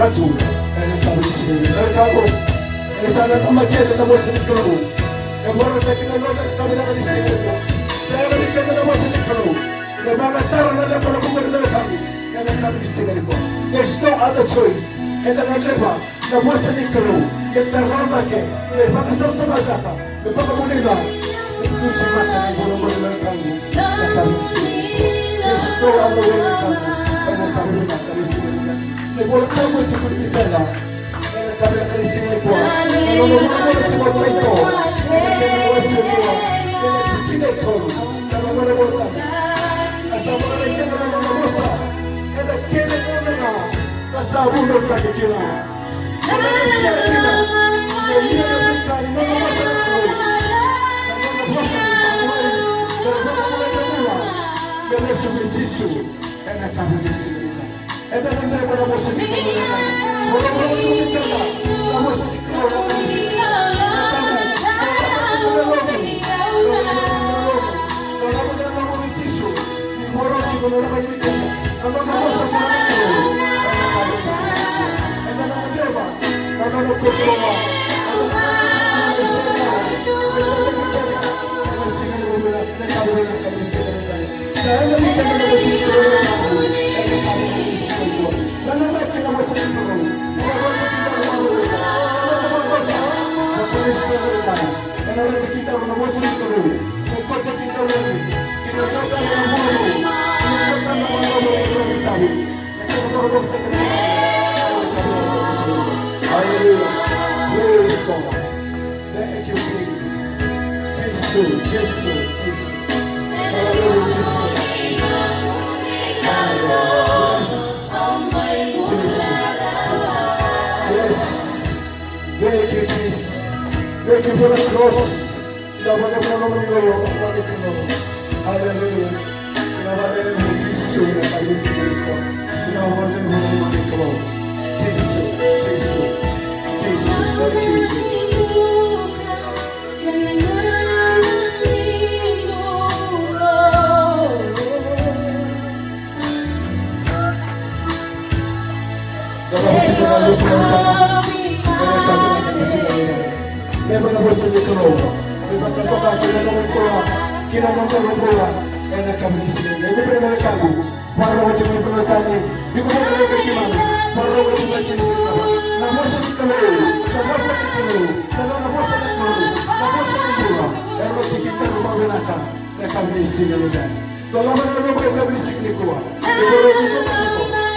ratu ene kabisi ene kago ene sana nama kete na mosi nikolo e moro tekina no da kamera ni sino saya ni kete na mosi nikolo e mama taro na kono kumere na kago ene kabisi ene ko there's no other choice and the leva na mosi nikolo ke tarada ke e baka sama data e baka munida tu si mata ni bono bono na kago na kabisi there's no other way na kago ene kabisi le vuole tanto ti piccola e la cabra che si ne può non lo vuole ti porta in to e non vuole io e ti ne toro non vuole portare a sapere che non lo mossa e da che ne non la sa uno che ti no non si arriva e io non cari non lo posso non è sufficiente è una cabra di si e da non è buona mossa di la mossa di Thank you for the cross. Hallelujah. Never was the Niccolo. We were to talk about the Kinamola, and the Cabisi. Never been a Cabu. Parlo to people at Tani. You could never get him out. Parlo to the Kinesis. Namosa Niccolo, Namosa Niccolo, Namosa Niccolo, Namosa Nicola, and what you can tell Mavinata, the Cabisi. The Lamana of Cabisi Nicola.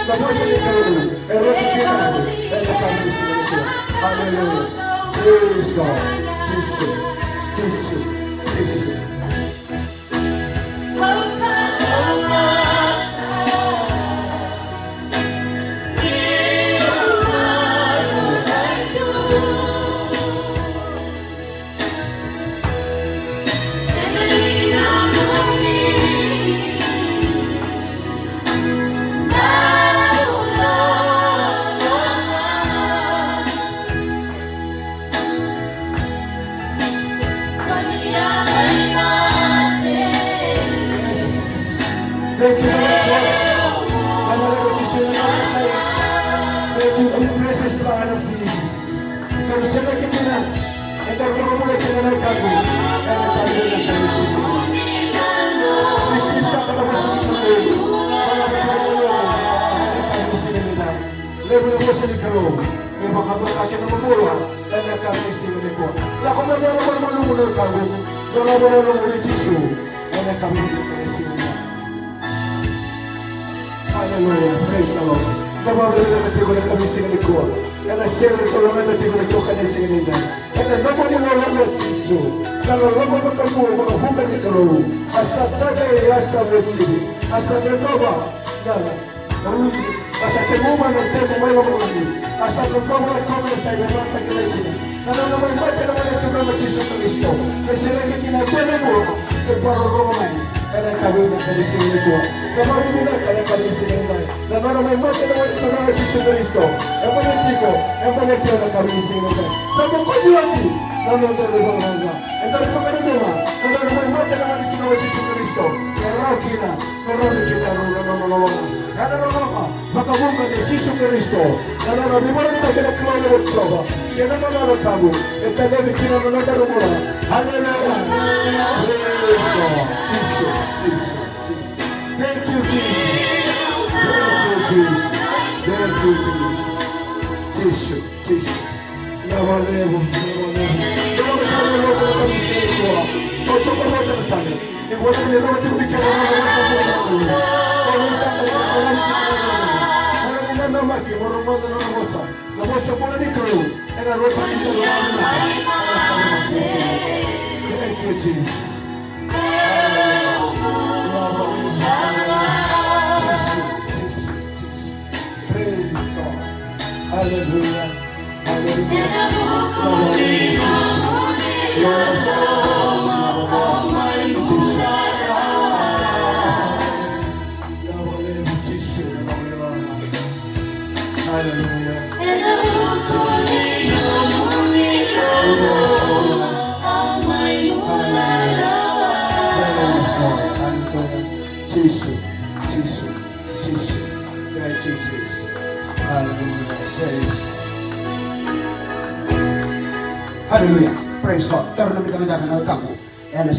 Namosa Niccolo, and what you can tell the Cabisi. Hallelujah. Praise God. Jesus. Thank you, the precious blood of Jesus. Pero se ve que tiene, el robo de que no hay cargo, el cargo de la necesita para vosotros le voy a hacer el calor, me va a dar que no me mueva, en la casa de Dios. La comunidad no va a mover el cargo, no la voy a mover el chiso, en la camino de Dios. Hallelujah, praise the Lord. Never will I take on a commission in the court. And I say, I'm going to take on a choke and I say, and the nobody will let you so. Now, the Lord will come over a woman in the room. I said, I shall receive. I said, I said, woman and take away over me. I said, come on, come on, time and not take a lady. And I know my mother wanted to go to Jesus Christ. They said, I can tell you more. The bar of Roman. Enak kami nak dari sini itu. Nama ini nak kami sini ini. Nama may mata naman ito na Jesus Cristo. Emanetiko, emanetiko na kami sini ini. Sama ko yati. Nama dari bangsa. Entah itu kan nama. Nama may mata naman ito na Jesus Cristo. Merakina, merakina rolo. Ada nama. Makabunga ni Jesus Cristo. Nama di mana kita kena keluar dari soba. Kena nama tabu. Kita nabi kena nama dari mana. Haleluya. Praise God. Jesus. Thank you, Jesus. Thank you, Jesus. Jesus. Never levo. Kami sini tua. Oto kami tertanya. Ibu nak ni nama tu bikin nama semua. Orang tak orang kita nama kita orang mana nama semua ni kalau. Era rota kita orang. Thank you, Jesus. Hallelujah. Jesus. Thank you, Jesus. Hallelujah. Praise God. Pero namin kami dahil ng kapo. Yan na